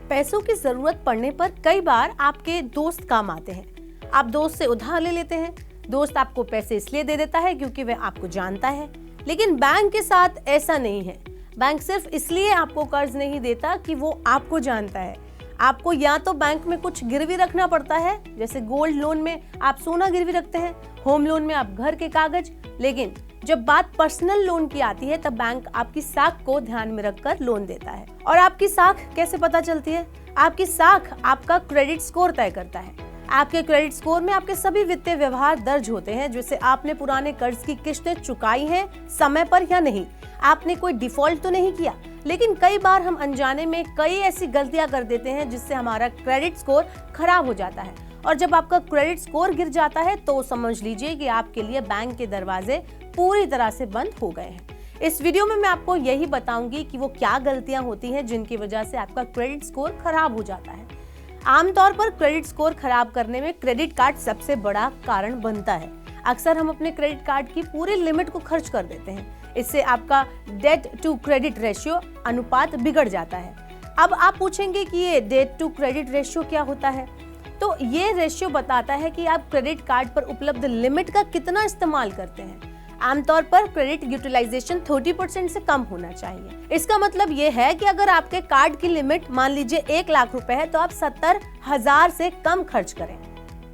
पैसों की जरूरत पड़ने पर कई बार आपके दोस्त काम आते हैं। आप दोस्त से उधार ले लेते हैं। दोस्त आपको पैसे इसलिए दे देता है क्योंकि वह आपको जानता है, लेकिन बैंक के साथ ऐसा नहीं है। बैंक सिर्फ इसलिए आपको कर्ज नहीं देता कि वो आपको जानता है। आपको या तो बैंक में कुछ गिरवी रखना पड़ता है, जैसे गोल्ड लोन में आप सोना गिरवी रखते हैं, होम लोन में आप घर के कागज, लेकिन जब बात पर्सनल लोन की आती है तब बैंक आपकी साख को ध्यान में रखकर लोन देता है। और आपकी साख कैसे पता चलती है? आपकी साख आपका क्रेडिट स्कोर तय करता है। आपके क्रेडिट स्कोर में आपके सभी वित्तीय व्यवहार दर्ज होते हैं, जैसे आपने पुराने कर्ज की किस्तें चुकाई हैं समय पर या नहीं, आपने कोई डिफॉल्ट तो नहीं किया। लेकिन कई बार हम अनजाने में कई ऐसी गलतियां कर देते हैं जिससे हमारा क्रेडिट स्कोर खराब हो जाता है। और जब आपका क्रेडिट स्कोर गिर जाता है तो समझ लीजिए कि आपके लिए बैंक के दरवाजे पूरी तरह से बंद हो गए हैं। इस वीडियो में मैं आपको यही बताऊंगी कि वो क्या गलतियां होती हैं जिनकी वजह से आपका क्रेडिट स्कोर खराब हो जाता है। आमतौर पर क्रेडिट स्कोर खराब करने में क्रेडिट कार्ड सबसे बड़ा कारण बनता है। अक्सर हम अपने क्रेडिट कार्ड की पूरी लिमिट को खर्च कर देते हैं। इससे आपका डेट टू क्रेडिट रेशियो अनुपात बिगड़ जाता है। अब आप पूछेंगे कि ये डेट टू क्रेडिट रेशियो क्या होता है? तो ये रेशियो बताता है कि आप क्रेडिट कार्ड पर उपलब्ध लिमिट का कितना इस्तेमाल करते हैं। आमतौर पर क्रेडिट यूटिलाइजेशन 30% से कम होना चाहिए। इसका मतलब ये है कि अगर आपके कार्ड की लिमिट मान लीजिए 1 लाख रुपए है तो आप 70,000 से कम खर्च करें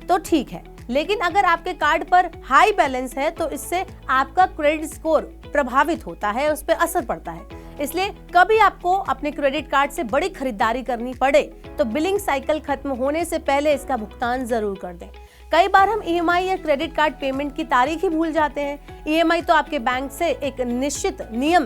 तो ठीक है, लेकिन अगर आपके कार्ड पर हाई बैलेंस है तो इससे आपका क्रेडिट स्कोर प्रभावित होता है, उस पर असर पड़ता है। इसलिए कभी आपको अपने क्रेडिट कार्ड से बड़ी खरीदारी करनी पड़े तो बिलिंग साइकिल खत्म होने से पहले इसका भुगतान जरूर कर दें। कई बार हम ईएमआई या क्रेडिट कार्ड पेमेंट की तारीख ही भूल जाते हैं। ईएमआई तो आपके बैंक से एक निश्चित नियम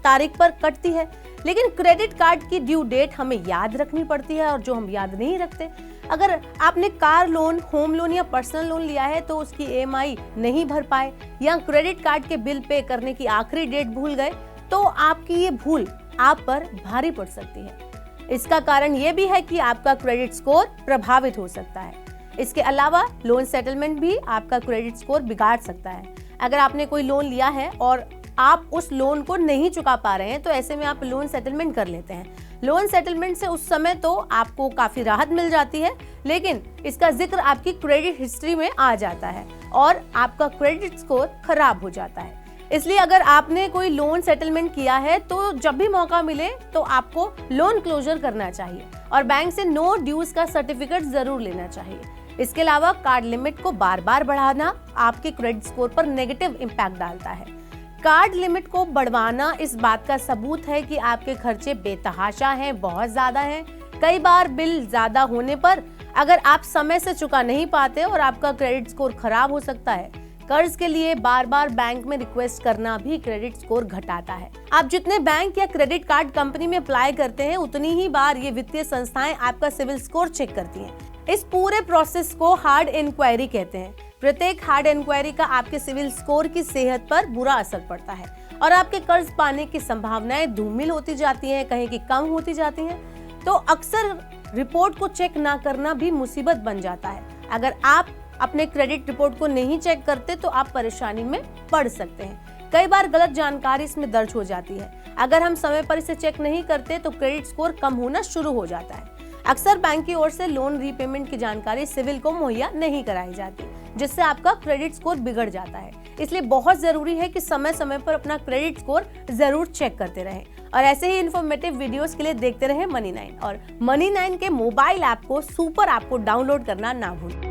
तारीख पर कटती है, लेकिन क्रेडिट कार्ड की ड्यू डेट हमें याद रखनी पड़ती है, और जो हम याद नहीं रखते। अगर आपने कार लोन, होम लोन या पर्सनल लोन लिया है तो उसकी ईएमआई नहीं भर पाए या क्रेडिट कार्ड के बिल पे करने की आखिरी डेट भूल गए तो आपकी ये भूल आप पर भारी पड़ सकती है। इसका कारण ये भी है कि आपका क्रेडिट स्कोर प्रभावित हो सकता है। इसके अलावा लोन सेटलमेंट भी आपका क्रेडिट स्कोर बिगाड़ सकता है। अगर आपने कोई लोन लिया है और आप उस लोन को नहीं चुका पा रहे हैं तो ऐसे में आप लोन सेटलमेंट कर लेते हैं। लोन सेटलमेंट से उस समय तो आपको काफी राहत मिल जाती है, लेकिन इसका जिक्र आपकी क्रेडिट हिस्ट्री में आ जाता है और आपका क्रेडिट स्कोर खराब हो जाता है। इसलिए अगर आपने कोई लोन सेटलमेंट किया है तो जब भी मौका मिले तो आपको लोन क्लोजर करना चाहिए और बैंक से नो ड्यूज का सर्टिफिकेट जरूर लेना चाहिए। इसके अलावा कार्ड लिमिट को बार बार बढ़ाना आपके क्रेडिट स्कोर पर नेगेटिव इम्पैक्ट डालता है। कार्ड लिमिट को बढ़वाना इस बात का सबूत है कि आपके खर्चे बेतहाशा हैं, बहुत ज्यादा हैं। कई बार बिल ज्यादा होने पर अगर आप समय से चुका नहीं पाते और आपका क्रेडिट स्कोर खराब हो सकता है। कर्ज के लिए बार बार बैंक में रिक्वेस्ट करना भी क्रेडिट स्कोर घटाता है। आप जितने बैंक या क्रेडिट कार्ड कंपनी में अप्लाई करते हैं उतनी ही बार ये वित्तीय संस्थाएं आपका सिविल स्कोर चेक करती हैं। इस पूरे प्रोसेस को हार्ड इंक्वायरी कहते हैं। प्रत्येक हार्ड इंक्वायरी का आपके सिविल स्कोर की सेहत पर बुरा असर पड़ता है और आपके कर्ज पाने की संभावनाएं धूमिल होती जाती हैं, कहीं की कम होती जाती हैं। तो अक्सर रिपोर्ट को चेक ना करना भी मुसीबत बन जाता है। अगर आप अपने क्रेडिट रिपोर्ट को नहीं चेक करते तो आप परेशानी में पड़ सकते हैं। कई बार गलत जानकारी इसमें दर्ज हो जाती है। अगर हम समय पर इसे चेक नहीं करते तो क्रेडिट स्कोर कम होना शुरू हो जाता है। अक्सर बैंक की ओर से लोन रीपेमेंट की जानकारी सिविल को मुहैया नहीं कराई जाती, जिससे आपका क्रेडिट स्कोर बिगड़ जाता है। इसलिए बहुत जरूरी है कि समय समय पर अपना क्रेडिट स्कोर जरूर चेक करते रहें। और ऐसे ही इन्फॉर्मेटिव वीडियोस के लिए देखते रहें मनी9 और मनी9 के मोबाइल ऐप को, सुपर ऐप को डाउनलोड करना ना भूलें।